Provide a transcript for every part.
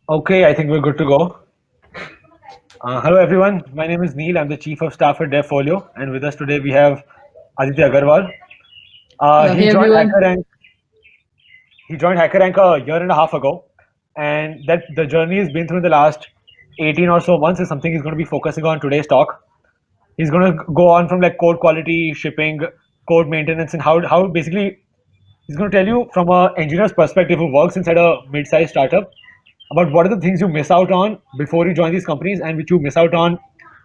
Okay, I think we're good to go. Hello, everyone. My name is Neil. I'm the Chief of Staff at DevFolio, and with us today we have Aditya Agarwal. He Hey joined everyone. HackerRank. He joined HackerRank a year and a half ago, and that the journey he's been through in the last 18 or so months is something he's going to be focusing on today's talk. He's going to go on from like code quality, shipping, code maintenance, and how basically he's going to tell you from a engineer's perspective who works inside a mid-sized startup about what are the things you miss out on before you join these companies and which you miss out on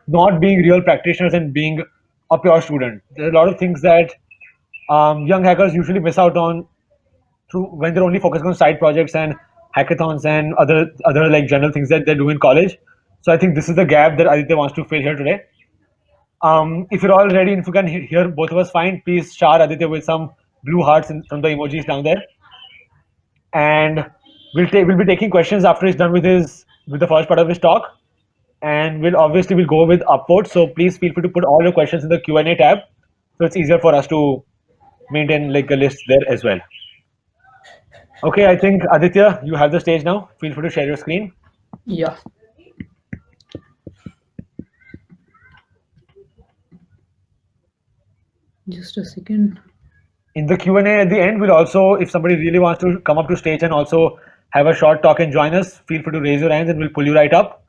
not being real practitioners and being a pure student. There are a lot of things that young hackers usually miss out on through when they're only focusing on side projects and hackathons and other like general things that they do in college. So I think this is the gap that Aditya wants to fill here today. If you're all ready and if you can hear both of us fine, please shower Aditya with some blue hearts from the emojis down there. And we'll be taking questions after he's done with the first part of his talk. And we'll go with upvote. So please feel free to put all your questions in the Q&A tab, so it's easier for us to maintain like a list there as well. Okay, I think Aditya, you have the stage now. Feel free to share your screen. Yeah. Just a second. In the Q&A at the end, we'll also, if somebody really wants to come up to stage and also have a short talk and join us, feel free to raise your hands and we'll pull you right up.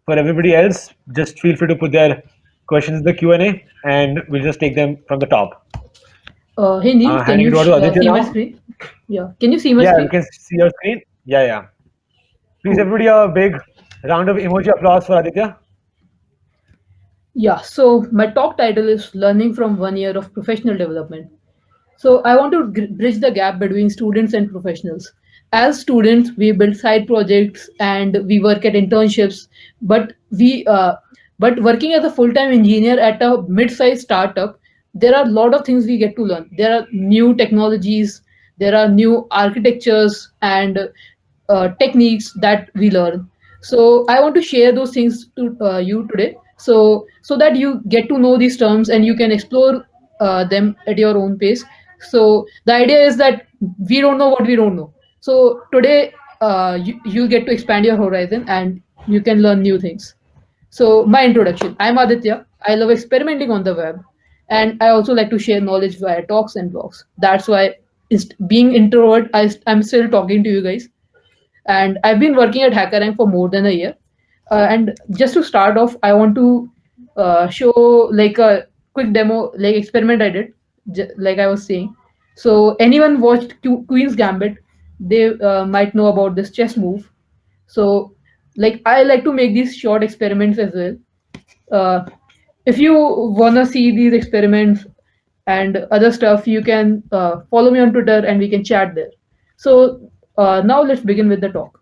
For everybody else, just feel free to put their questions in the Q&A and we'll just take them from the top. Hey Neil, can Handing you it over to Aditya see my now. screen? Yeah. Can you see my Yeah, we screen? can see your screen. Yeah. Please, Cool. everybody, a big round of emoji applause for Aditya. Yeah. So my talk title is Learning from 1 year of Professional Development. So I want to bridge the gap between students and professionals. As students, we build side projects and we work at internships, but but working as a full-time engineer at a mid-sized startup, there are a lot of things we get to learn. There are new technologies, there are new architectures and techniques that we learn. So I want to share those things to you today, so that you get to know these terms and you can explore them at your own pace. So the idea is that we don't know what we don't know. So today you'll get to expand your horizon and you can learn new things. So my introduction: I'm Aditya. I love experimenting on the web, and I also like to share knowledge via talks and blogs. That's why, being introvert, I'm still talking to you guys, and I've been working at HackerRank for more than a year. And just to start off, I want to show like a quick demo, like experiment I did, like I was saying. So anyone watched Queen's Gambit, they might know about this chess move. So like I like to make these short experiments as well. Uh, if you wanna see these experiments and other stuff, you can follow me on Twitter and we can chat there. So now let's begin with the talk.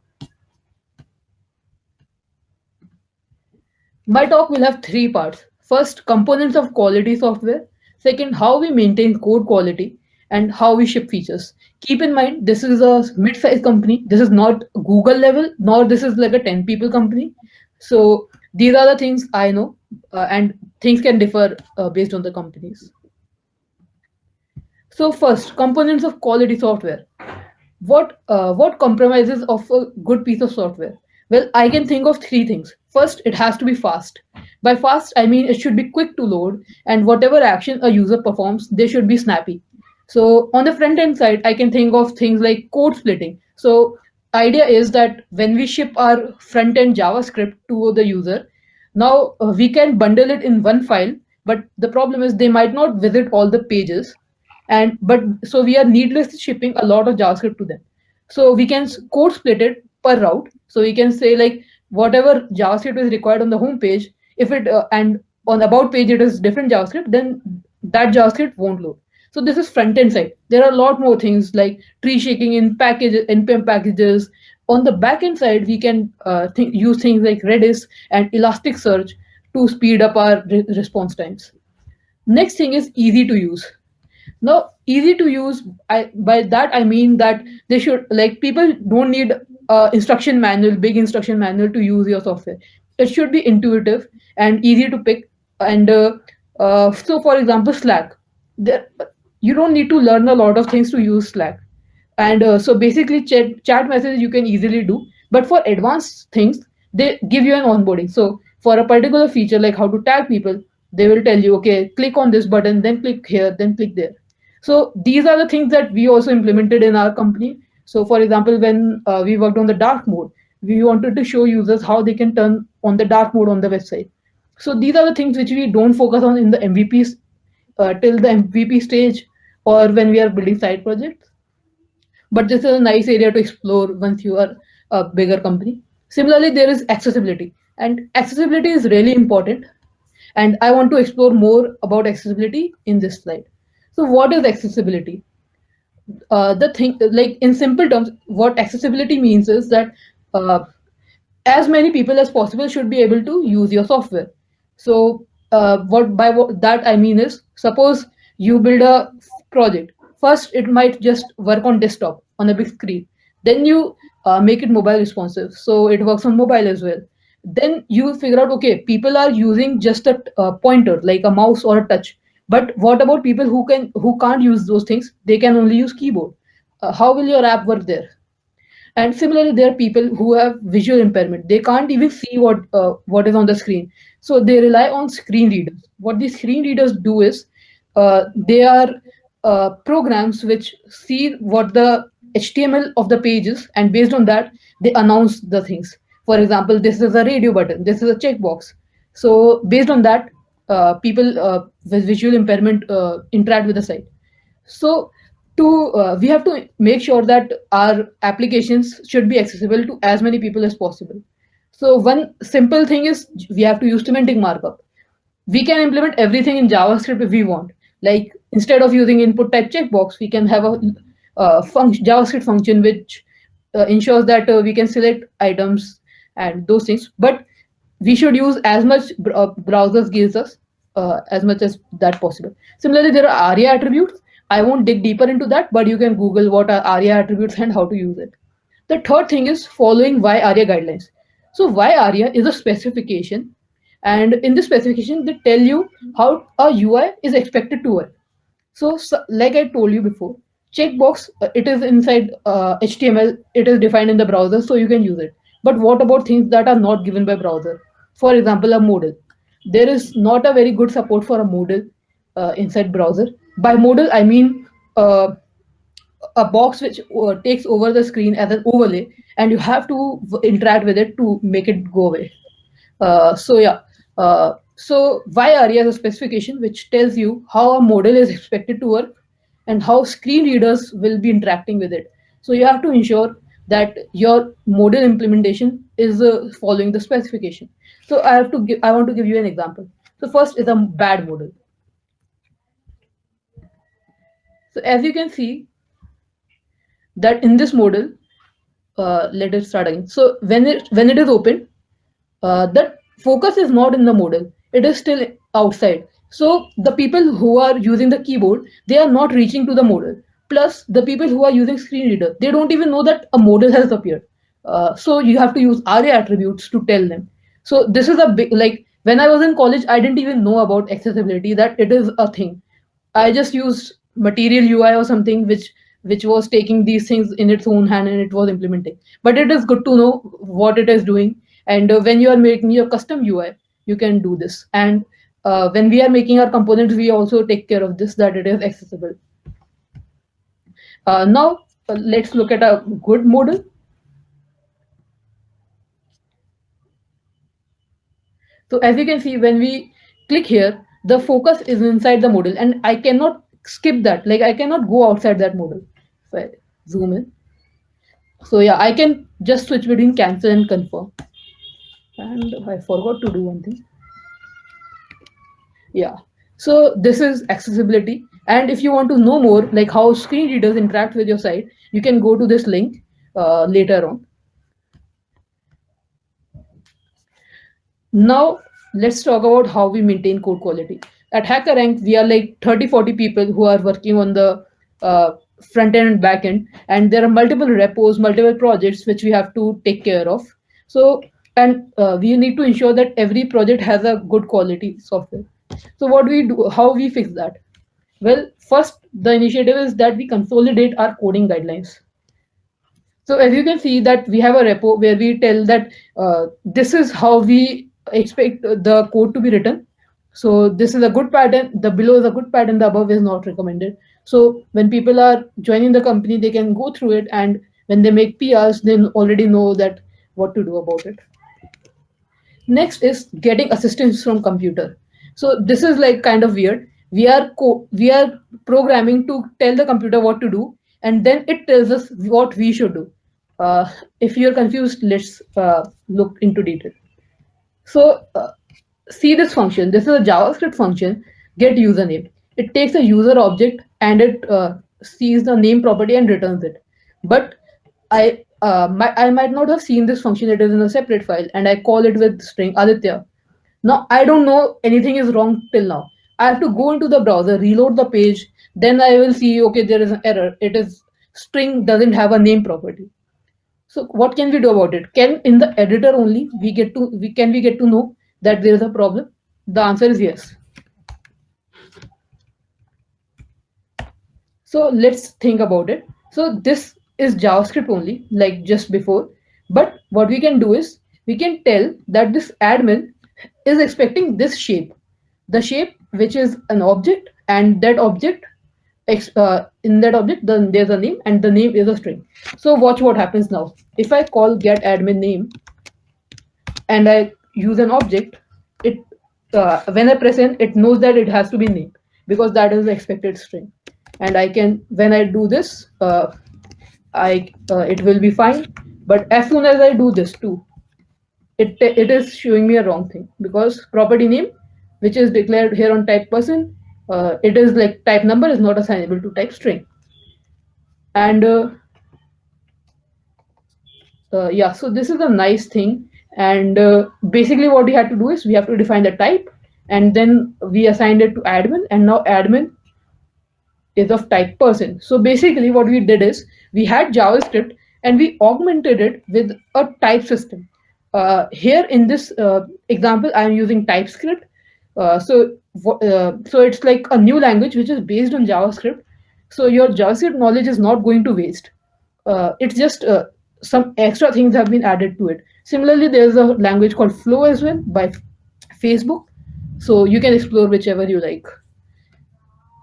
My talk will have three parts. First, components of quality software. Second, how we maintain code quality and how we ship features. Keep in mind, this is a mid-sized company. This is not Google level, nor this is like a 10 people company. So these are the things I know, and things can differ based on the companies. So first, components of quality software. What compromises of a good piece of software? Well, I can think of three things. First, it has to be fast. By fast, I mean it should be quick to load, and whatever action a user performs, they should be snappy. So on the front end side, I can think of things like code splitting. So idea is that when we ship our front end JavaScript to the user, now we can bundle it in one file, but the problem is they might not visit all the pages, and but so we are needlessly shipping a lot of JavaScript to them. So we can code split it per route. So we can say like whatever JavaScript is required on the home page, if it and on the about page it is different JavaScript, then that JavaScript won't load. So this is front end side. There are a lot more things like tree shaking in packages, npm packages. On the back end side, we can use things like Redis and Elasticsearch to speed up our response times. Next thing is easy to use. Now, easy to use, by that I mean that they should, like, people don't need instruction manual, big instruction manual to use your software. It should be intuitive and easy to pick. And so, for example, Slack. There, you don't need to learn a lot of things to use Slack. And so basically chat messages you can easily do, but for advanced things they give you an onboarding. So for a particular feature like how to tag people, they will tell you, okay, click on this button, then click here, then click there. So these are the things that we also implemented in our company. So for example, when we worked on the dark mode, we wanted to show users how they can turn on the dark mode on the website. So these are the things which we don't focus on in the MVPs till the MVP stage, or when we are building side projects, but this is a nice area to explore once you are a bigger company. Similarly, there is accessibility, and accessibility is really important. And I want to explore more about accessibility in this slide. So, what is accessibility? The thing, like in simple terms, what accessibility means is that uh, as many people as possible should be able to use your software. So what that I mean is, suppose you build a project. First it might just work on desktop on a big screen, then you make it mobile responsive so it works on mobile as well. Then you figure out, okay, people are using just a pointer like a mouse or a touch, but what about people who can't use those things, they can only use keyboard. How will your app work there? And similarly, there are people who have visual impairment. They can't even see what is on the screen. So they rely on screen readers. What these screen readers do is they are programs which see what the HTML of the page is, and based on that, they announce the things. For example, this is a radio button. This is a checkbox. So based on that, people with visual impairment interact with the site. So to we have to make sure that our applications should be accessible to as many people as possible. So one simple thing is we have to use semantic markup. We can implement everything in JavaScript if we want. Like instead of using input type checkbox, we can have a JavaScript function which ensures that we can select items and those things. But we should use as much browsers gives us as much as that possible. Similarly, there are ARIA attributes. I won't dig deeper into that, but you can Google what are ARIA attributes and how to use it. The third thing is following why ARIA guidelines. So why ARIA is a specification, and in this specification they tell you how a UI is expected to work. So like I told you before, checkbox, it is inside HTML, it is defined in the browser, so you can use it. But what about things that are not given by browser? For example, a modal. There is not a very good support for a modal inside browser. By modal, I mean a box which takes over the screen as an overlay, and you have to interact with it to make it go away. So yeah, so why ARIA is a specification which tells you how a model is expected to work and how screen readers will be interacting with it. So you have to ensure that your model implementation is following the specification. So I want to give you an example. So first is a bad model. So as you can see that in this model, let us start again. So when it is open, the focus is not in the model, it is still outside. So the people who are using the keyboard, they are not reaching to the model. Plus the people who are using screen reader, they don't even know that a model has appeared. So you have to use ARIA attributes to tell them. So this is a big, like when I was in college, I didn't even know about accessibility, that it is a thing. I just used Material UI or something which was taking these things in its own hand and it was implementing. But it is good to know what it is doing. And when you are making your custom UI, you can do this. And when we are making our components, we also take care of this, that it is accessible. Now let's look at a good model. So as you can see, when we click here, the focus is inside the model, and I cannot skip that. Like I cannot go outside that model. If I zoom in, so yeah, I can just switch between cancel and confirm. And I forgot to do one thing. Yeah. So this is accessibility. And if you want to know more, like how screen readers interact with your site, you can go to this link later on. Now, let's talk about how we maintain code quality. At HackerRank, we are like 30-40 people who are working on the front end and back end, and there are multiple repos, multiple projects which we have to take care of. So, and we need to ensure that every project has a good quality software. So what do we do? How we fix that? Well, first, the initiative is that we consolidate our coding guidelines. So as you can see that we have a repo where we tell that this is how we expect the code to be written. So this is a good pattern. The below is a good pattern. The above is not recommended. So when people are joining the company, they can go through it, and when they make PRs, they already know that what to do about it. Next is getting assistance from computer. So this is like kind of weird. We are programming to tell the computer what to do, and then it tells us what we should do. If you're confused, let's look into detail. So see this function. This is a JavaScript function, get username. It takes a user object and it sees the name property and returns it. But I might not have seen this function. It is in a separate file, and I call it with string Aditya. Now I don't know anything is wrong till now. I have to go into the browser, reload the page, then I will see okay there is an error. It is string doesn't have a name property. So what can we do about it? Can in the editor only we get to know that there is a problem? The answer is yes. So let's think about it. So this is JavaScript only, like just before. But what we can do is we can tell that this admin is expecting this shape, the shape which is an object, and that object in that object then there's a name and the name is a string. So watch what happens now. If I call get admin name and I use an object, it when I press n, it knows that it has to be name because that is the expected string. And I can, when I do this, it will be fine. But as soon as I do this too, it is showing me a wrong thing because property name, which is declared here on type person, it is like type number is not assignable to type string. And yeah, so this is a nice thing. And basically what we had to do is we have to define the type, and then we assigned it to admin, and now admin is of type person. So basically what we did is we had JavaScript and we augmented it with a type system. Here in this example, I am using TypeScript. So it's like a new language which is based on JavaScript. So your JavaScript knowledge is not going to waste. It's just some extra things have been added to it. Similarly, there's a language called Flow as well by Facebook. So you can explore whichever you like.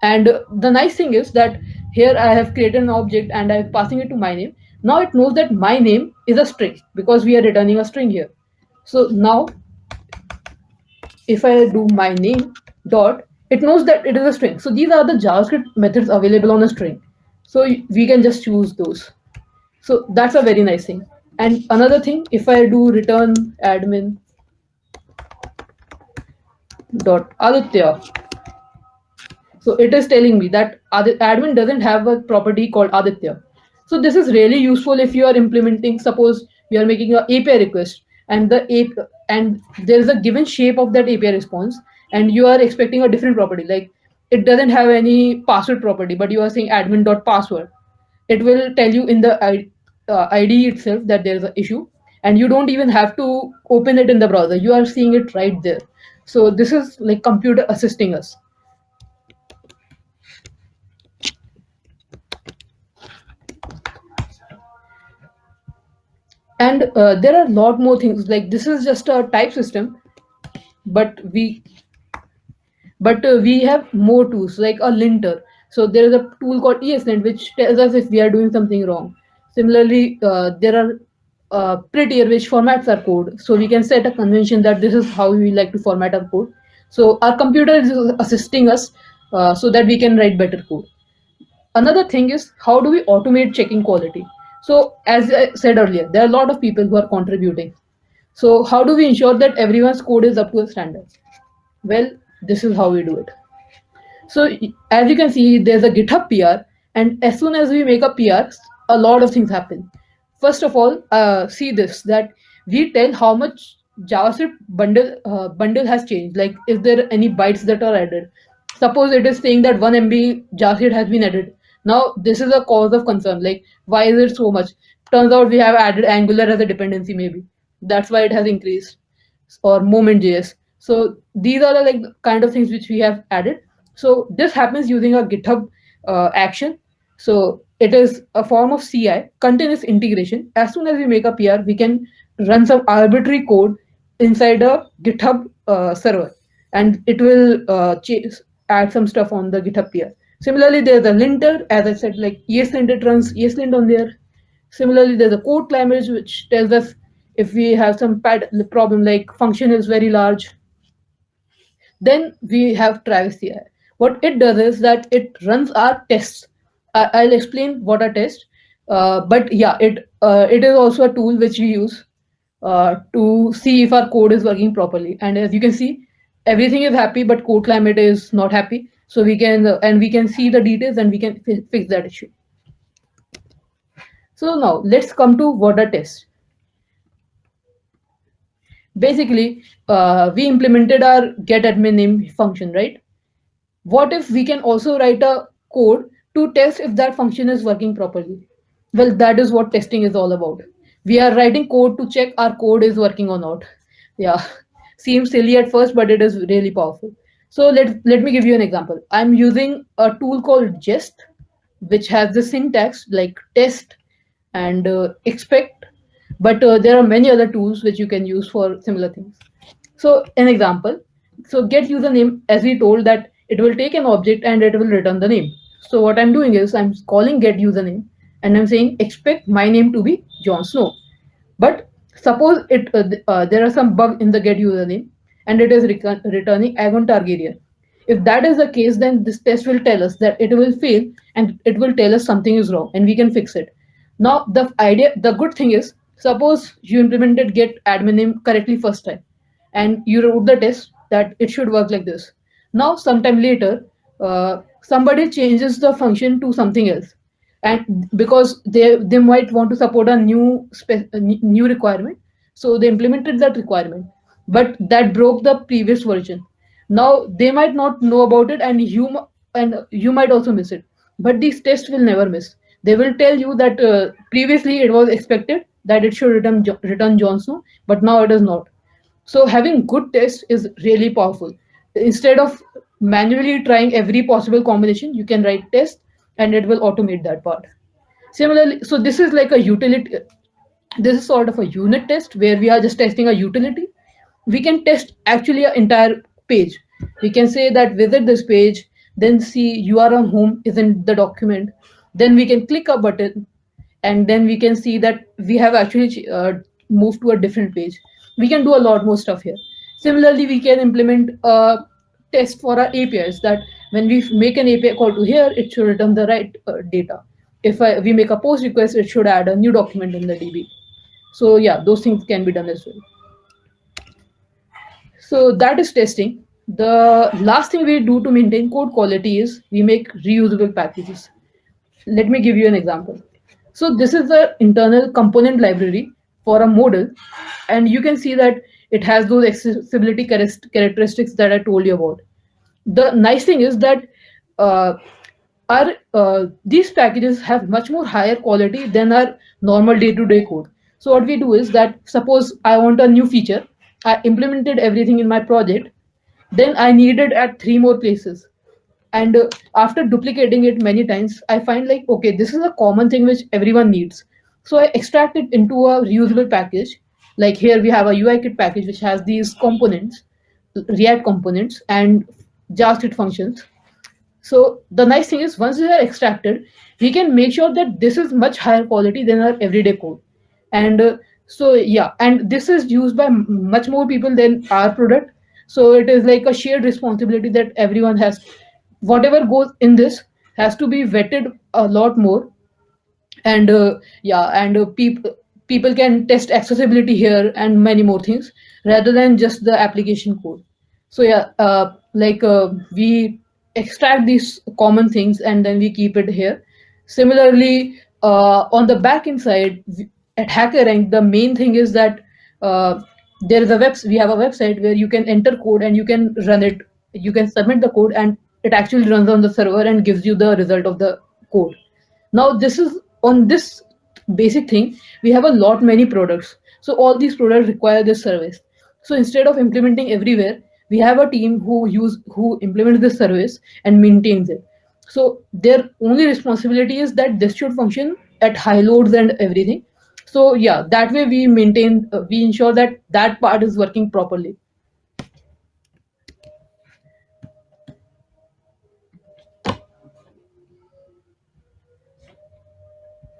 And the nice thing is that here I have created an object and I'm passing it to my name. Now it knows that my name is a string because we are returning a string here. So now if I do my name dot, it knows that it is a string. So these are the JavaScript methods available on a string. So we can just choose those. So that's a very nice thing. And another thing, if I do return admin dot Aditya, so it is telling me that admin doesn't have a property called Aditya. So this is really useful if you are implementing, suppose you are making an API request and and there is a given shape of that API response and you are expecting a different property, like it doesn't have any password property, but you are saying admin.password. It will tell you in the ID itself that there is an issue, and you don't even have to open it in the browser. You are seeing it right there. So this is like computer assisting us. And there are a lot more things, like this is just a type system, but we have more tools like a linter. So there is a tool called ESLint which tells us if we are doing something wrong. Similarly, there are Prettier which formats our code. So we can set a convention that this is how we like to format our code. So our computer is assisting us so that we can write better code. Another thing is how do we automate checking quality? So as I said earlier, there are a lot of people who are contributing. So how do we ensure that everyone's code is up to a standard? Well, this is how we do it. So as you can see, there's a GitHub PR, and as soon as we make a PR, a lot of things happen. First of all, see this, that we tell how much JavaScript bundle has changed. Like, is there any bytes that are added? Suppose it is saying that 1 MB JavaScript has been added. Now this is a cause of concern. Like, why is it so much? Turns out we have added Angular as a dependency. Maybe that's why it has increased, or Moment.js. So these are the kind of things which we have added. So this happens using a GitHub action. So it is a form of CI, continuous integration. As soon as we make a PR, we can run some arbitrary code inside a GitHub server, and it will add some stuff on the GitHub PR. Similarly, there's a linter, as I said, like ESLint, it runs ESLint on there. Similarly, there's a code climate which tells us if we have some problem like function is very large. Then we have Travis CI. What it does is that it runs our tests. I'll explain what a test. But yeah, it is also a tool which we use to see if our code is working properly. And as you can see, everything is happy, but code climate is not happy. So we can and we can see the details and we can fix that issue. So now let's come to what a test. Basically, we implemented our get admin name function, right? What if we can also write a code to test if that function is working properly? Well, that is what testing is all about. We are writing code to check our code is working or not. Yeah, seems silly at first, but it is really powerful. So let me give you an example. I'm using a tool called Jest, which has the syntax like test and expect, but there are many other tools which you can use for similar things. So an example, so get username, as we told that it will take an object and it will return the name. So what I'm doing is I'm calling get username and I'm saying expect my name to be Jon Snow. But suppose there are some bug in the get username and it is returning Aegon Targaryen. If that is the case, then this test will tell us that it will fail and it will tell us something is wrong and we can fix it. Now the good thing is, suppose you implemented get admin name correctly first time and you wrote the test that it should work like this. Now sometime later, somebody changes the function to something else, and because they might want to support a new requirement, so they implemented that requirement, but that broke the previous version. Now they might not know about it, and you might also miss it, but these tests will never miss. They will tell you that previously it was expected that it should return Jon Snow, but now it is not. So having good tests is really powerful. Instead of manually trying every possible combination, you can write tests and it will automate that part. Similarly, so this is like a utility. This is sort of a unit test where we are just testing a utility. We can test actually an entire page. We can say that visit this page, then see you are on home is in the document. Then we can click a button and then we can see that we have actually moved to a different page. We can do a lot more stuff here. Similarly, we can implement a test for our APIs that when we make an API call to here, it should return the right data. If we make a post request, it should add a new document in the DB. So yeah, those things can be done as well. So that is testing. The last thing we do to maintain code quality is we make reusable packages. Let me give you an example. So this is the internal component library for a model, and you can see that it has those accessibility characteristics that I told you about. The nice thing is that these packages have much more higher quality than our normal day-to-day code. So what we do is that suppose I want a new feature, I implemented everything in my project, then I need it at 3 more places. And after duplicating it many times, I find like, okay, this is a common thing which everyone needs. So I extract it into a reusable package. Like here we have a UIKit package which has these components, React components and JavaScript functions. So the nice thing is once they are extracted, we can make sure that this is much higher quality than our everyday code. And so yeah, and this is used by much more people than our product. So it is like a shared responsibility that everyone has. Whatever goes in this has to be vetted a lot more. And yeah, and people can test accessibility here and many more things rather than just the application code. So yeah, we extract these common things and then we keep it here. Similarly, on the backend side at HackerRank, the main thing is that there is we have a website where you can enter code and you can run it. You can submit the code and it actually runs on the server and gives you the result of the code. Now this is on this basic thing, we have a lot many products. So all these products require this service. So instead of implementing everywhere, we have a team who implements this service and maintains it. So their only responsibility is that this should function at high loads and everything. So yeah, that way we maintain, we ensure that that part is working properly.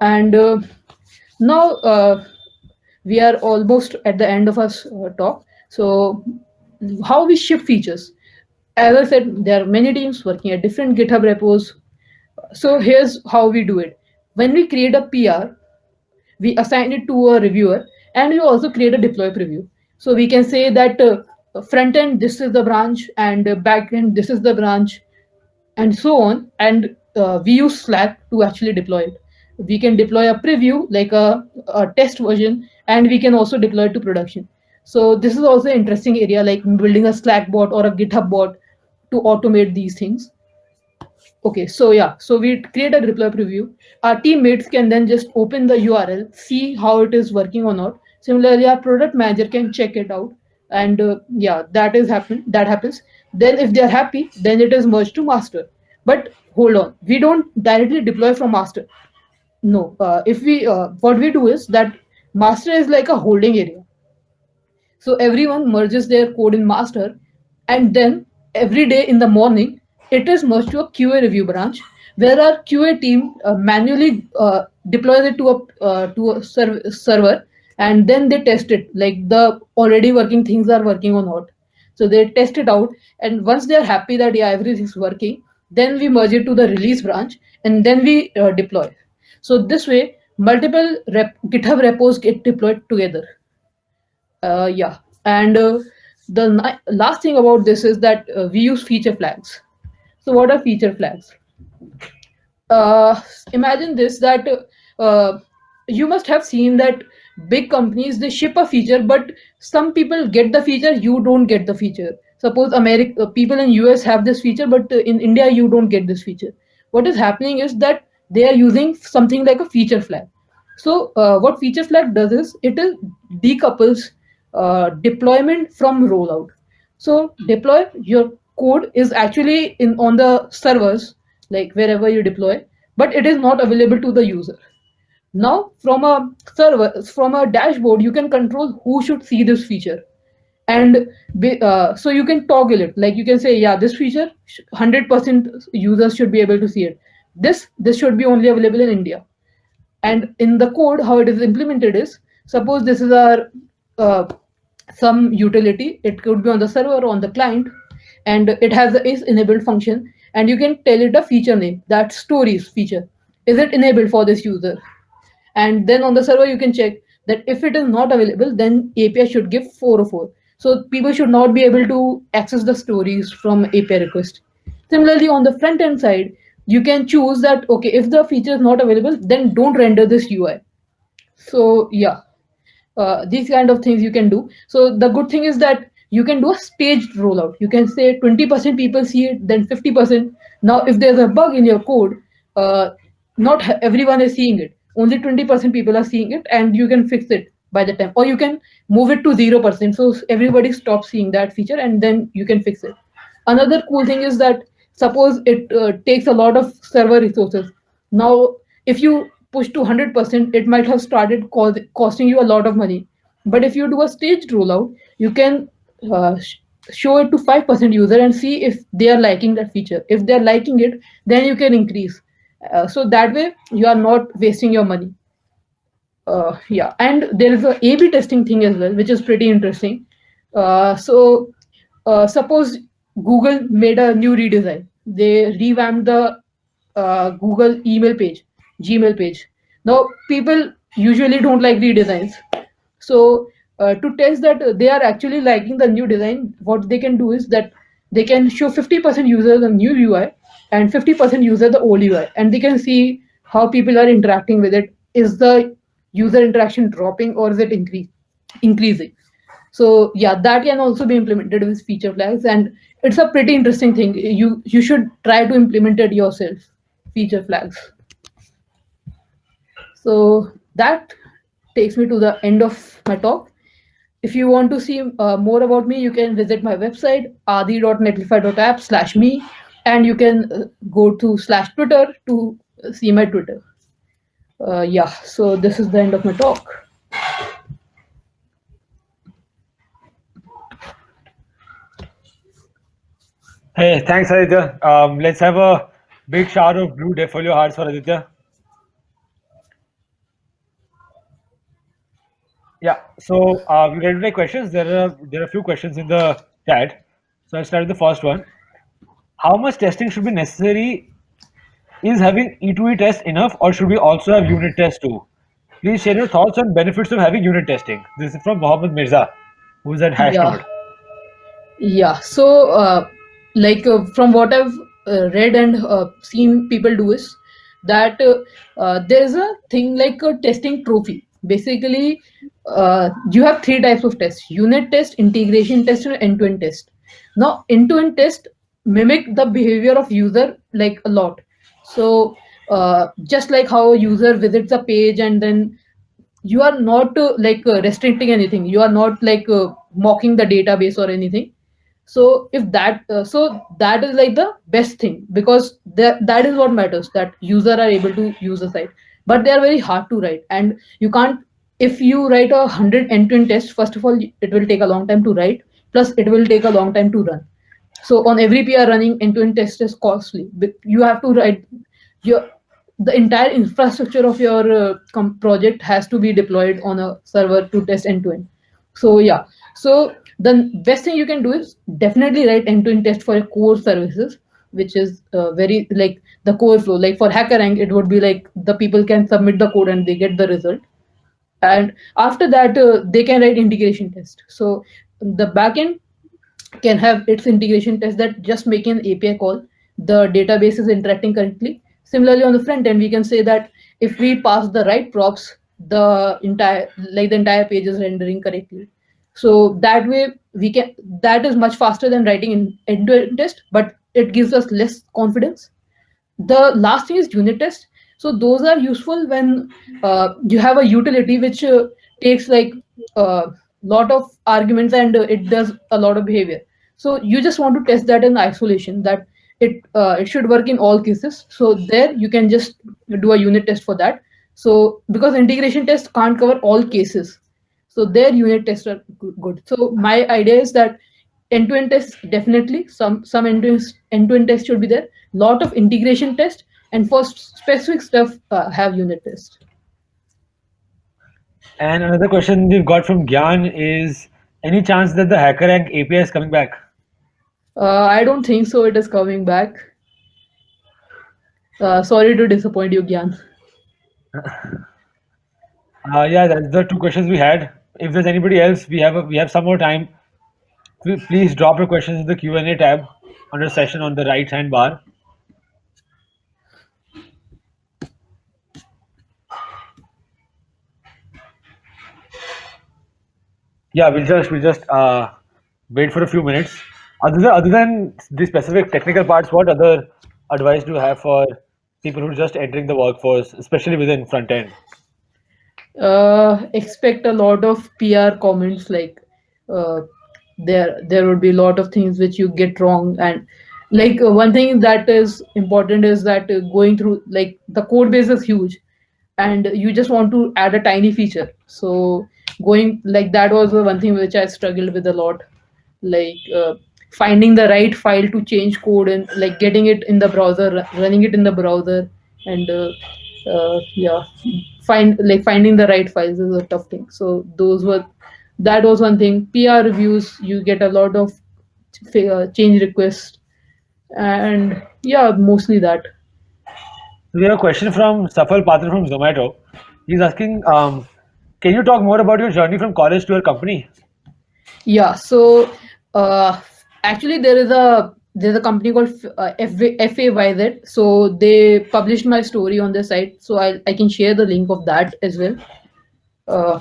And now we are almost at the end of our talk. So how we ship features? As I said, there are many teams working at different GitHub repos. So here's how we do it. When we create a PR, we assign it to a reviewer, and we also create a deploy preview. So we can say that front end, this is the branch, and back end, this is the branch, and so on. And we use Slack to actually deploy it. We can deploy a preview, like a test version, and we can also deploy it to production. So this is also an interesting area, like building a Slack bot or a GitHub bot to automate these things. Okay, so yeah, so we create a deploy preview. Our teammates can then just open the URL, see how it is working or not. Similarly, our product manager can check it out, and yeah, that is happen. That happens. Then, if they are happy, then it is merged to master. But hold on, we don't directly deploy from master. No, if we what we do is that master is like a holding area. So everyone merges their code in master, and then every day in the morning, it is merged to a QA review branch where our QA team manually deploys it to a server, and then they test it like the already working things are working or not. So they test it out, and once they are happy that yeah, everything's working, then we merge it to the release branch, and then we deploy. So this way, multiple GitHub repos get deployed together. Yeah, and the last thing about this is that we use feature flags. So what are feature flags? uh, Imagine this, that you must have seen that big companies, they ship a feature, but some people get the feature, you don't get the feature. Suppose America, people in US have this feature, but in India you don't get this feature. What is happening is that they are using something like a feature flag. So what feature flag does is it is decouples deployment from rollout. So deploy your code is actually in on the servers, like wherever you deploy, but it is not available to the user. Now from a server, from a dashboard, you can control who should see this feature. And so you can toggle it, like you can say, yeah, this feature 100% users should be able to see it. This should be only available in India. And in the code, how it is implemented is, suppose this is our some utility, it could be on the server or on the client, and it has the is enabled function, and you can tell it a feature name, that stories feature, is it enabled for this user. And then on the server you can check that if it is not available, then API should give 404. So people should not be able to access the stories from API request. Similarly, on the front end side, you can choose that, okay, if the feature is not available, then don't render this UI. So yeah, these kind of things you can do. So the good thing is that you can do a staged rollout. You can say 20% people see it, then 50%. Now if there's a bug in your code, uh, not everyone is seeing it, only 20% people are seeing it, and you can fix it by the time, or you can move it to 0%, so everybody stops seeing that feature, and then you can fix it. Another cool thing is that suppose it takes a lot of server resources. Now if you push to 100%, it might have started costing you a lot of money. But if you do a staged rollout, you can show it to 5% user and see if they are liking that feature. If they're liking it, then you can increase. So that way you are not wasting your money. Yeah, and there is a A/B testing thing as well, which is pretty interesting. Suppose Google made a new redesign. They revamped the Google email page, Gmail page. Now people usually don't like redesigns. So to test that they are actually liking the new design, what they can do is that they can show 50% user the new UI and 50% user the old UI, and they can see how people are interacting with it. Is the user interaction dropping or is it increasing? So yeah, that can also be implemented with feature flags, and it's a pretty interesting thing. You should try to implement it yourself, feature flags. So that takes me to the end of my talk. If you want to see more about me, you can visit my website adi.netlify.app/me. and you can go to /Twitter to see my Twitter. Yeah, so this is the end of my talk. Hey, thanks, Aditya. Let's have a big shower of blue Deffolio hearts for Aditya. Yeah, so we ready to take questions. There are a few questions in the chat. So I'll start with the first one. How much testing should be necessary? Is having E2E test enough, or should we also have unit test too? Please share your thoughts on benefits of having unit testing. This is from Mohammed Mirza, who's at Yeah, Hashnode. yeah. So, from what I've read and seen people do is that there's a thing like a testing trophy. Basically, you have three types of tests: unit test, integration test, and end-to-end test. Now, end-to-end test mimic the behavior of user like a lot. So, just like how a user visits a page and then you are not restricting anything, you are not mocking the database or anything. So if that so that is like the best thing, because that is what matters, that user are able to use the site. But they are very hard to write, and you can't, if you write 100 end-to-end tests, first of all it will take a long time to write, plus it will take a long time to run. So on every PR running end-to-end test is costly. You have to write your the entire infrastructure of your project has to be deployed on a server to test end-to-end. So yeah, so the best thing you can do is definitely write end-to-end test for your core services, which is very like the core flow. Like for HackerRank, it would be like the people can submit the code and they get the result, and after that they can write integration test. So the backend can have its integration test that just make an API call, the database is interacting correctly. Similarly, on the front end, we can say that if we pass the right props, the entire page is rendering correctly. So that way we can, that is much faster than writing in end-to-end test, but it gives us less confidence. The last thing is unit test. So those are useful when you have a utility which takes like a lot of arguments and it does a lot of behavior. So you just want to test that in isolation, that it should work in all cases. So there you can just do a unit test for that. So because integration test can't cover all cases, so their unit tests are good. So my idea is that end-to-end tests, definitely some end-to-end tests should be there. Lot of integration test, and for specific stuff have unit test. And another question we've got from Gyan is, any chance that the HackerRank API is coming back? I don't think so. It is coming back. Sorry to disappoint you, Gyan. Yeah, that's the two questions we had. If there's anybody else, we have some more time. Please drop your questions in the Q&A tab under session on the right hand bar. Yeah, we'll just wait for a few minutes. Other than the specific technical parts, what other advice do you have for people who are just entering the workforce, especially within front end? Expect a lot of PR comments, like uh, there would be a lot of things which you get wrong. And like one thing that is important is that going through, like, the code base is huge and you just want to add a tiny feature. So going like that was the one thing which I struggled with a lot, like finding the right file to change code and like getting it in the browser, running it in the browser, and yeah, finding the right files is a tough thing. So that was one thing. PR reviews, you get a lot of change requests, and yeah, mostly that. We have a question from Safal Patra from Zomato. He's asking, can you talk more about your journey from college to your company? Yeah, so actually there's a company called FAYZ. So they published my story on their site. So I can share the link of that as well. Uh,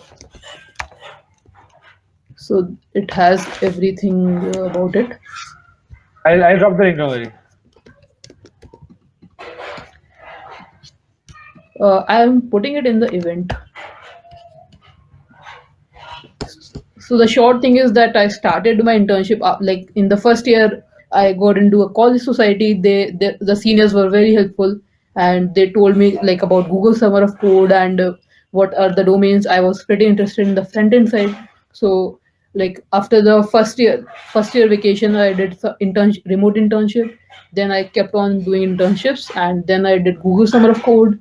so it has everything about it. I'll drop the link, don't worry. I'm putting it in the event. So the short thing is that I started my internship like in the first year. I got into a college society. The seniors were very helpful, and they told me like about Google Summer of Code and what are the domains. I was pretty interested in the front end side. So like after the first year vacation, I did remote internship. Then I kept on doing internships, and then I did Google Summer of Code.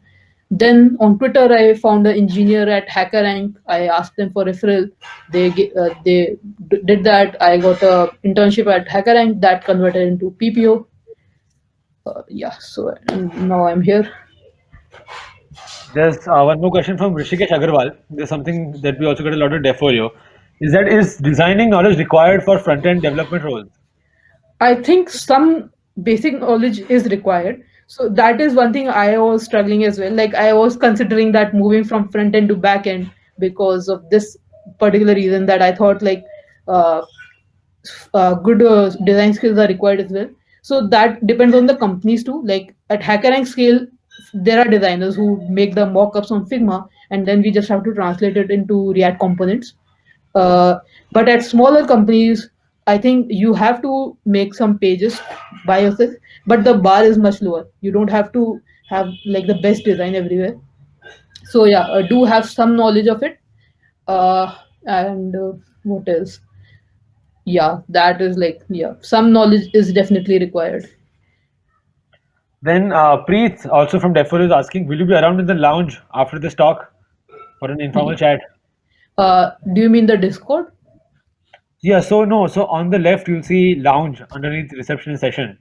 Then on Twitter, I found an engineer at HackerRank. I asked them for referral. They did that. I got a internship at HackerRank that converted into PPO. Yeah, so now I'm here. There's one more question from Rishikesh Agarwal. There's something that we also got a lot of Defolio. Is designing knowledge required for front-end development roles? I think some basic knowledge is required. So that is one thing I was struggling as well. Like I was considering that moving from front end to back end because of this particular reason that I thought like uh, good design skills are required as well. So that depends on the companies too. Like at HackerRank scale, there are designers who make the mock-ups on Figma, and then we just have to translate it into React components. Uh, but at smaller companies, I think you have to make some pages by yourself, but the bar is much lower. You don't have to have like the best design everywhere. So yeah, do have some knowledge of it. And what else? Yeah, that is like, yeah, some knowledge is definitely required. Then Preet, also from Defolio, is asking, will you be around in the lounge after this talk for an informal chat? Do you mean the Discord? Yeah, so no, so on the left you'll see lounge underneath reception and session.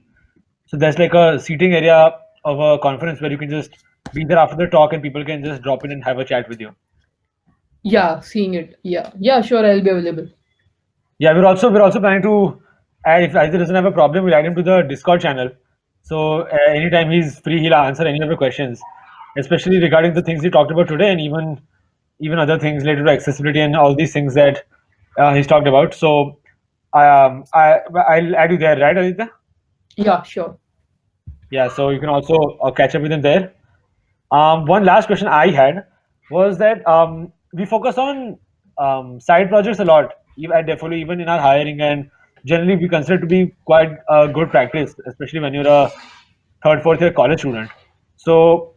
So there's like a seating area of a conference where you can just be there after the talk and people can just drop in and have a chat with you. Yeah, seeing it. Yeah, yeah, sure, I'll be available. Yeah, we're also planning to add, if Isaac doesn't have a problem, we'll add him to the Discord channel. So anytime he's free, he'll answer any of the questions, especially regarding the things he talked about today, and even other things related to accessibility and all these things that he's talked about. So I'll add you there, right, Aditya? Yeah, sure. Yeah, so you can also catch up with him there. One last question I had was that we focus on side projects a lot at Defolio, even in our hiring, and generally we consider it to be quite a good practice, especially when you're a third, fourth year college student. So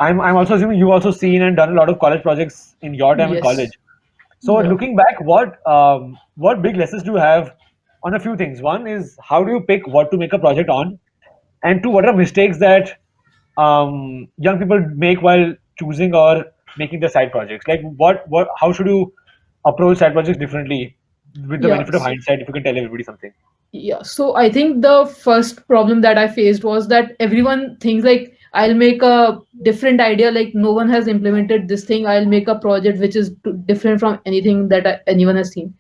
I'm also assuming you've also seen and done a lot of college projects in your time in college. Yes. So Yeah. looking back, what big lessons do you have on a few things? One is how do you pick what to make a project on, and two, what are mistakes that young people make while choosing or making their side projects? Like how should you approach side projects differently with the Yeah. benefit of hindsight? If you can tell everybody something. Yeah, so I think the first problem that I faced was that everyone thinks like I'll make a different idea, like no one has implemented this thing. I'll make a project which is different from anything that anyone has seen.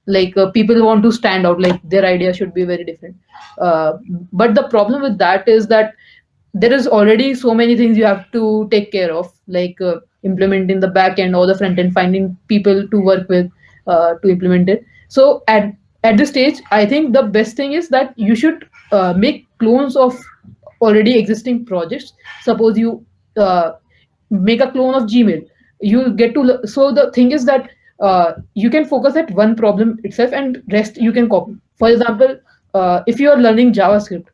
Like people want to stand out, like their idea should be very different. Uh, but the problem with that is that there is already so many things you have to take care of, like implementing the back end or the front end, finding people to work with to implement it. So at this stage, I think the best thing is that you should make clones of already existing projects. Suppose you uh, make a clone of Gmail, you get to so the thing is that you can focus at one problem itself and rest you can copy. For example, if you are learning JavaScript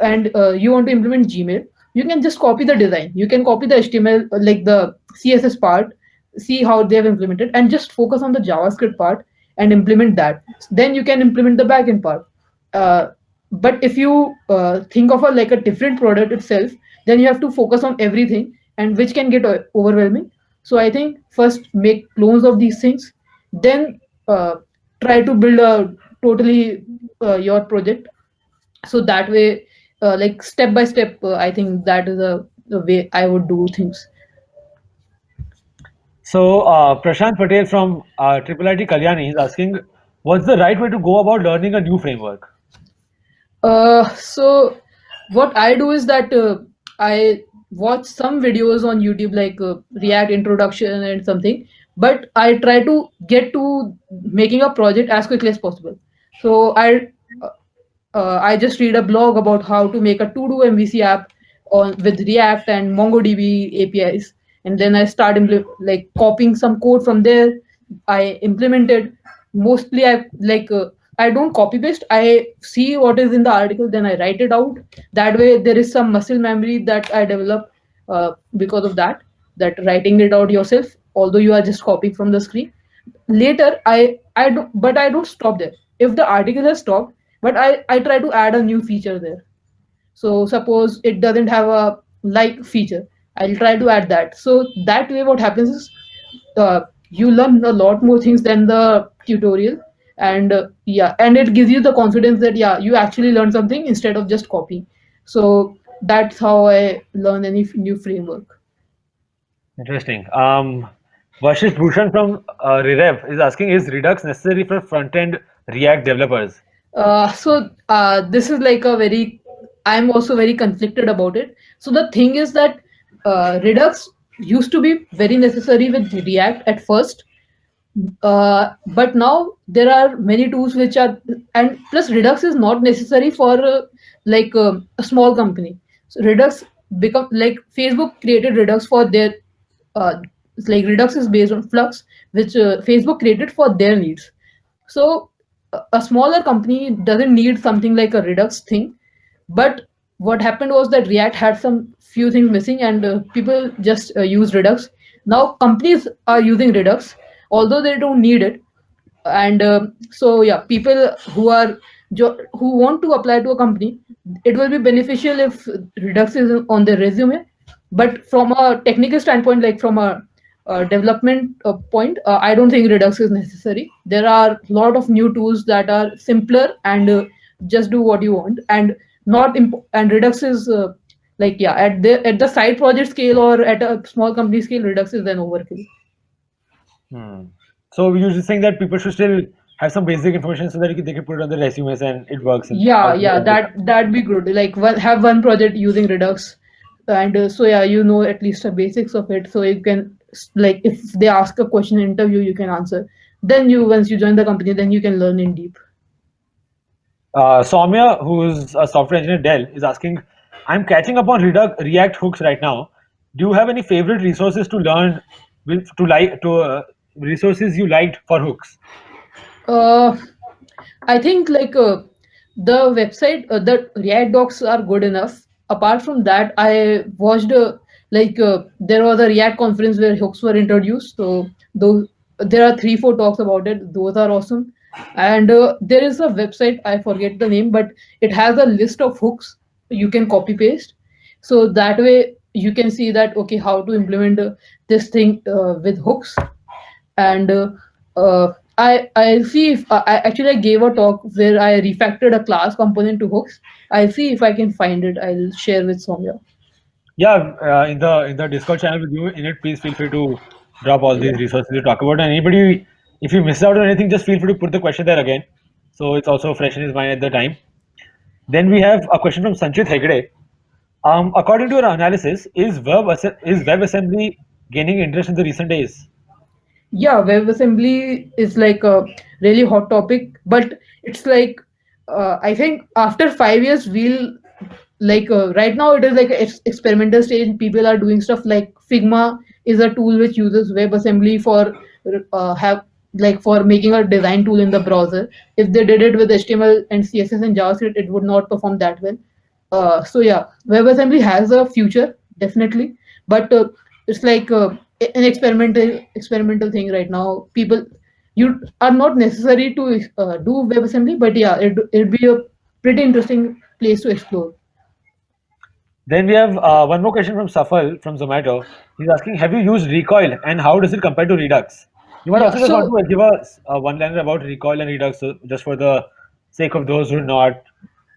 and you want to implement Gmail, you can just copy the design. You can copy the HTML, like the CSS part, see how they have implemented, and just focus on the JavaScript part and implement that. Then you can implement the backend part. Uh, but if you think of a like a different product itself, then you have to focus on everything, and which can get overwhelming. So I think first make clones of these things, then try to build a totally your project, so that way like step by step, I think that is the way I would do things. So Prashant Patel from Triple IT Kalyani is asking, what's the right way to go about learning a new framework? So what I do is that I watch some videos on YouTube, like React introduction and something, but I try to get to making a project as quickly as possible. So uh, I just read a blog about how to make a to-do MVC app on with React and MongoDB APIs, and then I start like copying some code from there. I implemented mostly. I like I don't copy paste. I see what is in the article, then I write it out. That way, there is some muscle memory that I develop because of that. That writing it out yourself, although you are just copying from the screen. Later, I don't, but I don't stop there. If the article has stopped, but I try to add a new feature there. So suppose it doesn't have a like feature, I'll try to add that. So that way, what happens is you learn a lot more things than the tutorial, and yeah, and it gives you the confidence that yeah, you actually learned something instead of just copying. So that's how I learn any new framework. Interesting. Vashish Bhushan from Rerev is asking, is Redux necessary for front-end React developers? This is like a very, I'm also very conflicted about it. So the thing is that Redux used to be very necessary with React at first, but now there are many tools which are, and plus Redux is not necessary for a small company. So Redux become like Facebook created Redux for their it's like Redux is based on Flux, which Facebook created for their needs. So a smaller company doesn't need something like a Redux thing. But what happened was that React had some few things missing, and people just use Redux. Now companies are using Redux, although they don't need it. And so yeah, people who want to apply to a company, it will be beneficial if Redux is on their resume. But from a technical standpoint, like from a development point, I don't think Redux is necessary. There are a lot of new tools that are simpler and just do what you want, and not and Redux is like yeah, at the side project scale or at a small company scale, Redux is then overkill. So you're just saying that people should still have some basic information so that they can put it on their resumes and it works. Yeah, that'd be good. Like have one project using Redux, and so yeah, you know at least the basics of it, so you can like if they ask a question in interview, you can answer. Then once you join the company, then you can learn in deep. Soumya, who's a software engineer at Dell, is asking, I'm catching up on React hooks right now. Do you have any favorite resources to learn resources you liked for hooks? I think the website, the React docs are good enough. Apart from that, I watched there was a React conference where hooks were introduced. So those there are 3-4 talks about it. Those are awesome. And there is a website, I forget the name, but it has a list of hooks you can copy paste. So that way you can see that okay, how to implement this thing with hooks. And I see if I actually gave a talk where I refactored a class component to hooks. I'll see if I can find it. I'll share with Soumya. Yeah, in the Discord channel with you in it, please feel free to drop all these resources you talk about. And anybody, if you missed out on anything, just feel free to put the question there again. So it's also fresh in his mind at the time. Then we have a question from Sanchit Hegde. According to your analysis, is WebAssembly gaining interest in the recent days? Yeah, WebAssembly is like a really hot topic, but it's like I think after 5 years we'll right now it is like experimental stage. People are doing stuff like Figma is a tool which uses WebAssembly for have for making a design tool in the browser. If they did it with HTML and CSS and JavaScript, it would not perform that well. So yeah, WebAssembly has a future definitely, but it's like an experimental thing right now. People, you are not necessary to do WebAssembly, but yeah, it'd be a pretty interesting place to explore. Then we have one more question from Safal from Zomato. He's asking, have you used Recoil and how does it compare to Redux? You might Yeah, also just so want to give us one liner about Recoil and Redux, just for the sake of those who are not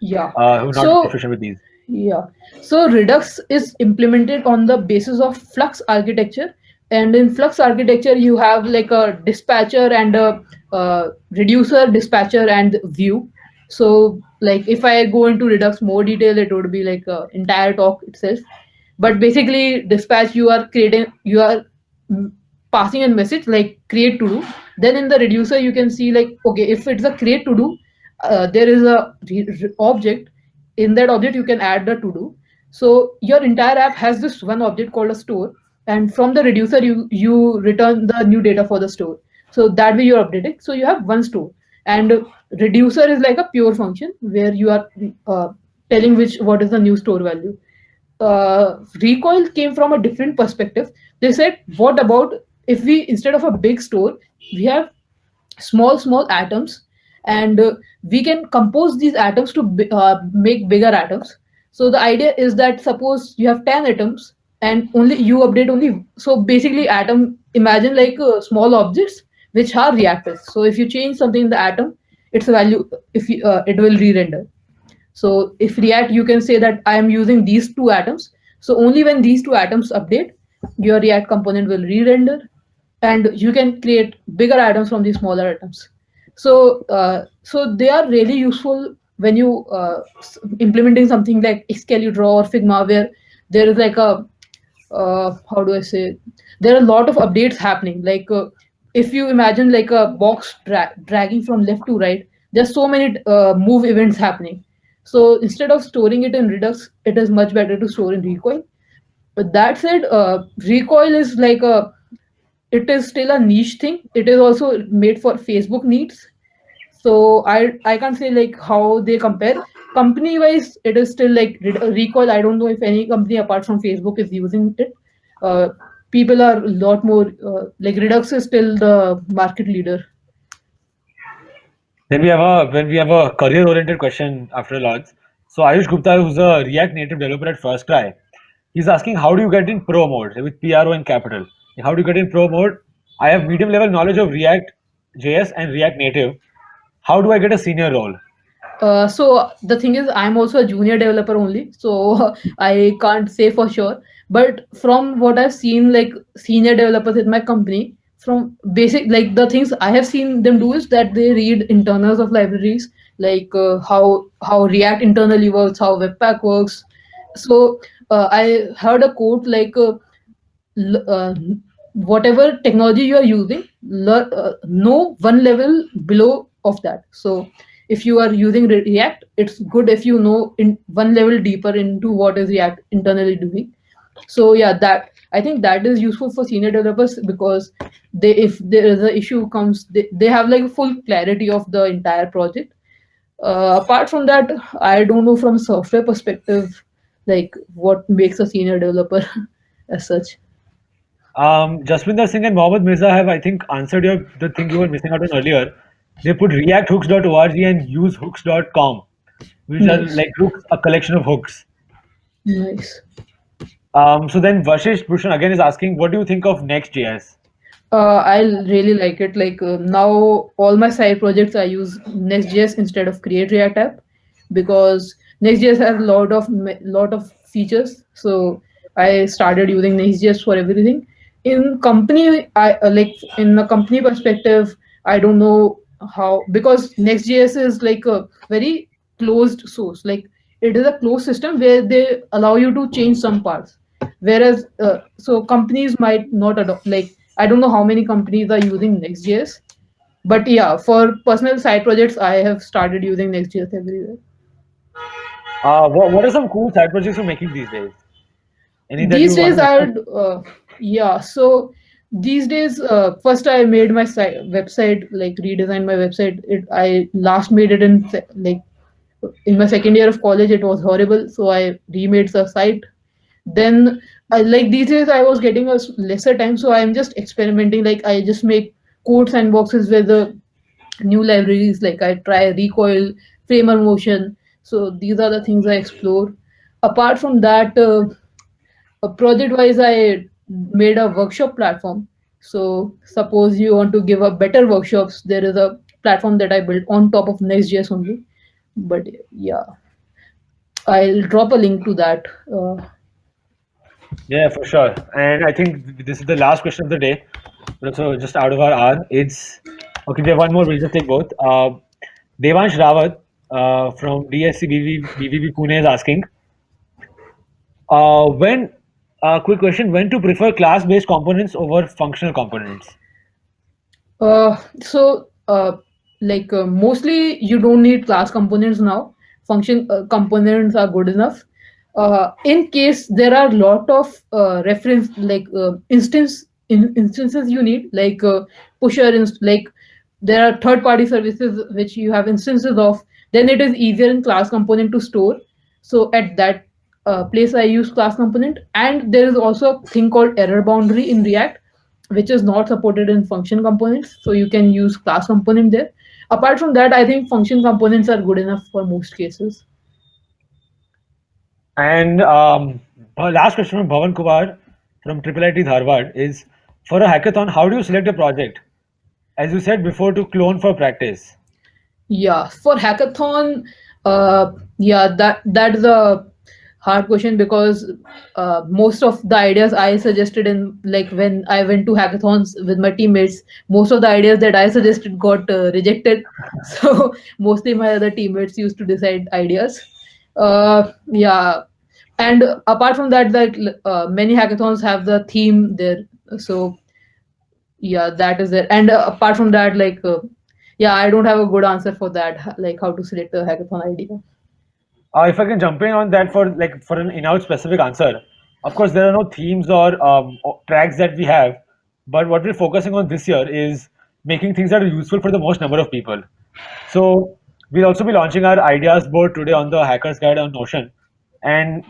yeah, so proficient with these. yeah, so Redux is implemented on the basis of Flux architecture, and in Flux architecture you have like a dispatcher and a reducer, dispatcher, and view. So like if I go into Redux more detail, it would be like a entire talk itself. But basically, dispatch you are mm, passing a message like create to do. Then in the reducer you can see like okay, if it's a create to do, there is a object. In that object you can add the to do. So your entire app has this one object called a store, and from the reducer you return the new data for the store. So that way you're updating. So you have one store. and reducer is like a pure function where you are telling which what is the new store value. Recoil came from a different perspective. They said, what about if we, instead of a big store, we have small atoms, and we can compose these atoms to make bigger atoms. So the idea is that suppose you have 10 atoms and only you update only, so basically atom, imagine like small objects which are reactors. So if you change something in the atom, its value, if you, it will re-render. So if React, you can say that I am using these two atoms. So only when these two atoms update, your React component will re-render, and you can create bigger atoms from these smaller atoms. So they are really useful when you implementing something like Excalibur or Figma, where there is like a how do I say? There are a lot of updates happening. Like if you imagine like a box dragging from left to right, there's so many move events happening. So instead of storing it in Redux, it is much better to store in Recoil. But that said, Recoil is like a, it is still a niche thing. It is also made for Facebook needs. So I can't say like how they compare. Company wise, it is still like Recoil. I don't know if any company apart from Facebook is using it. Uh, People are a lot more like Redux is still the market leader. Then we have a career oriented question after launch. So Ayush Gupta, who's a React Native developer at First Cry, he's asking, how do you get in pro mode with PRO and capital? How do you get in pro mode? I have medium level knowledge of React JS and React Native. How do I get a senior role? So the thing is, I'm also a junior developer only, so I can't say for sure. But from what I've seen, like senior developers in my company, from basic, like the things I have seen them do is that they read internals of libraries, like how React internally works, how Webpack works. So I heard a quote like whatever technology you are using, know one level below of that. So if you are using React, it's good if you know in one level deeper into what is React internally doing. So yeah, that I think that is useful for senior developers, because they, if there is an issue comes, they have like full clarity of the entire project. Apart from that, I don't know from software perspective like what makes a senior developer as such. Jaswinder Singh and Mohammed Mirza have, I think, answered the thing you were missing out on earlier. They put reacthooks.org and usehooks.com, which are Nice. like hooks, a collection of hooks. Nice. So then Vashish Bhushan again is asking, what do you think of Next.js? I really like it. Like now, all my side projects I use Next.js instead of Create React App, because Next.js has a lot of features. So I started using Next.js for everything. In company, I like in a company perspective, I don't know how, because Next.js is like a very closed source. Like it is a closed system where they allow you to change some parts, whereas so companies might not adopt, like I don't know how many companies are using Next.js, but yeah, for personal side projects I have started using Next.js everywhere. What are some cool side projects you're making these days? Any that These you want days to I discuss? would yeah, so these days first I made my website, like redesigned my website. I last made it in like in my second year of college. It was horrible, so I remade the site. Then like these days I was getting a lesser time, so I'm just experimenting. Like I just make code sandboxes with the new libraries, like I try Recoil, Framer Motion. So these are the things I explore. Apart from that, project wise I made a workshop platform. So suppose you want to give a better workshops, there is a platform that I built on top of Next.js only. But yeah, I'll drop a link to that. Yeah, for sure. And I think this is the last question of the day. But also just out of our hour, it's okay. We have one more. We'll just take both. Devansh Rawat from DSC BVB Pune is asking, when quick question, when to prefer class-based components over functional components? So like mostly you don't need class components now. Function components are good enough. In case there are lot of reference like instances you need, like pusher like there are third-party services which you have instances of, then it is easier in class component to store. So at that place I use class component. And there is also a thing called error boundary in React, which is not supported in function components, so you can use class component there. Apart from that, I think function components are good enough for most cases. And last question from Bhavan Kumar from IIIT Dharwad is, for a hackathon, how do you select a project? As you said before, to clone for practice. Yeah, for hackathon, yeah, that is a hard question because most of the ideas I suggested in, like, when I went to hackathons with my teammates, most of the ideas that I suggested got rejected. So mostly my other teammates used to decide ideas. Yeah, and apart from that, many hackathons have the theme there. So yeah, that is it. And apart from that, yeah, I don't have a good answer for that, like how to select a hackathon idea. If I can jump in on that for an in-out specific answer, of course there are no themes or tracks that we have, but what we're focusing on this year is making things that are useful for the most number of people. So we'll also be launching our ideas board today on the Hackers Guide on Notion, and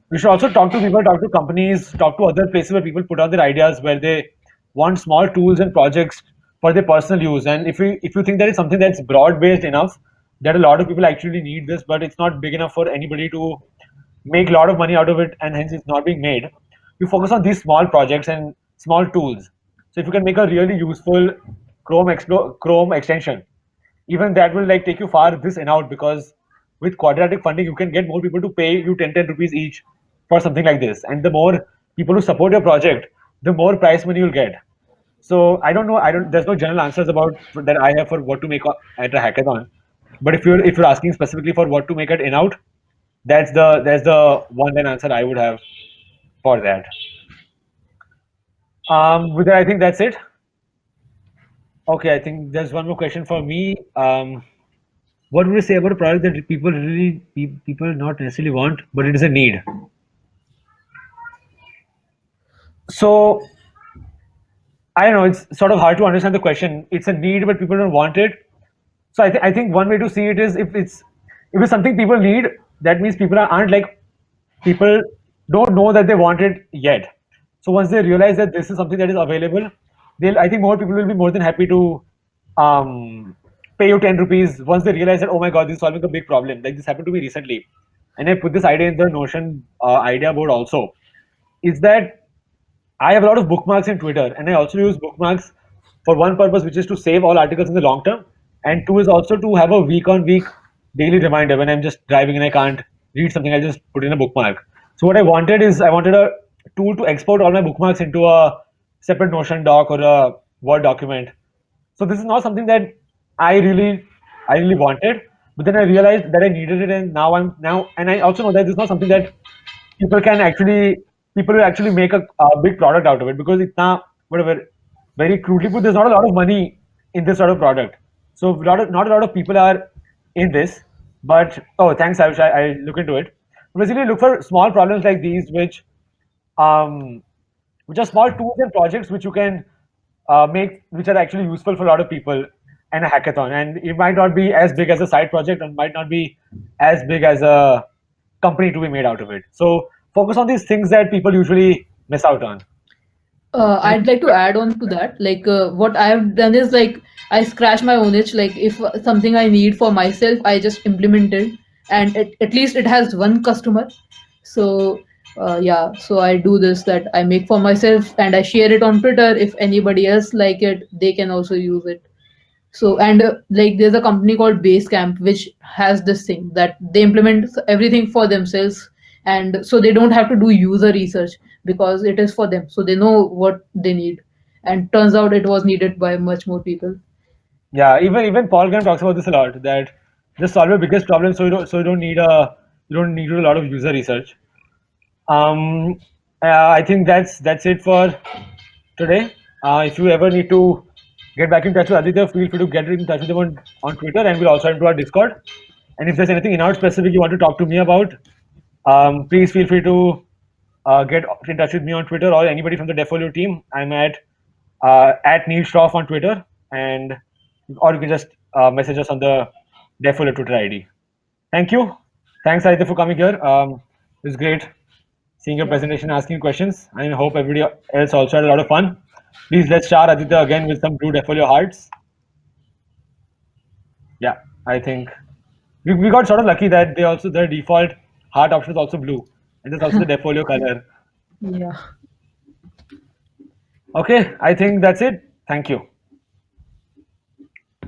we should also talk to people, talk to companies, talk to other places where people put out their ideas where they want small tools and projects for their personal use. And if you think that is something that's broad based enough, that a lot of people actually need this, but it's not big enough for anybody to make a lot of money out of it, and hence it's not being made. You focus on these small projects and small tools. So if you can make a really useful Chrome extension, even that will like take you far this and out, because with quadratic funding you can get more people to pay you 10 rupees each for something like this, and the more people who support your project, the more prize money you'll get. So I don't know. I don't. There's no general answers about that I have for what to make at a hackathon. But if you're asking specifically for what to make at in-out, that's the one line answer I would have for that. With that, I think that's it. Okay, I think there's one more question for me. What would you say about a product that people not necessarily want, but it is a need? So I don't know. It's sort of hard to understand the question. It's a need, but people don't want it. So I think one way to see it is, if it's something people need, that means aren't like, people don't know that they want it yet. So once they realize that this is something that is available, I think more people will be more than happy to pay you 10 rupees once they realize that, oh my god, this is solving a big problem. Like this happened to me recently, and I put this idea in the Notion idea board also. Is that I have a lot of bookmarks in Twitter, and I also use bookmarks for one purpose, which is to save all articles in the long term, and two is also to have a week-on-week daily reminder when I'm just driving and I can't read something. I just put in a bookmark. So what I wanted is, I wanted a tool to export all my bookmarks into a separate Notion doc or a Word document. So this is not something that I really wanted, but then I realized that I needed it, and and I also know that this is not something that people can actually people will actually make a big product out of it, because it's not, whatever, very crudely put, there's not a lot of money in this sort of product. So not a lot of people are in this. But oh, thanks, Ayush. I look into it. Basically, look for small problems like these, um, which are small tools and projects which you can make, which are actually useful for a lot of people in a hackathon. And it might not be as big as a side project, and might not be as big as a company to be made out of it. So focus on these things that people usually miss out on. I'd like to add on to that. What I have done is, like, I scratch my own itch. Like if something I need for myself, I just implement it, and at least it has one customer. So yeah, so I do this, that I make for myself and I share it on Twitter. If anybody else like it, they can also use it. So, and like, there's a company called Basecamp which has this thing that they implement everything for themselves, and so they don't have to do user research because it is for them. So they know what they need, and turns out it was needed by much more people. Yeah, even Paul Graham talks about this a lot. That just solve your biggest problem, so you don't need to do a lot of user research. Um, I think that's it for today. If you ever need to get back in touch with Aditya, feel free to get in touch with him on Twitter, and we'll also add him to our Discord. And if there's anything in our specific you want to talk to me about, please feel free to get in touch with me on Twitter, or anybody from the Defolio team. I'm at Neil Shroff on Twitter, and or you can just message us on the Defolio Twitter ID. Thank you. Thanks, Aditya, for coming here. It was great seeing your presentation, asking questions, and I hope everybody else also had a lot of fun. Please let's start Aditya again with some blue Defolio hearts. Yeah, I think we got sort of lucky that they also their default heart option is also blue, and there's also the Defolio color. Yeah. Okay, I think that's it. Thank you.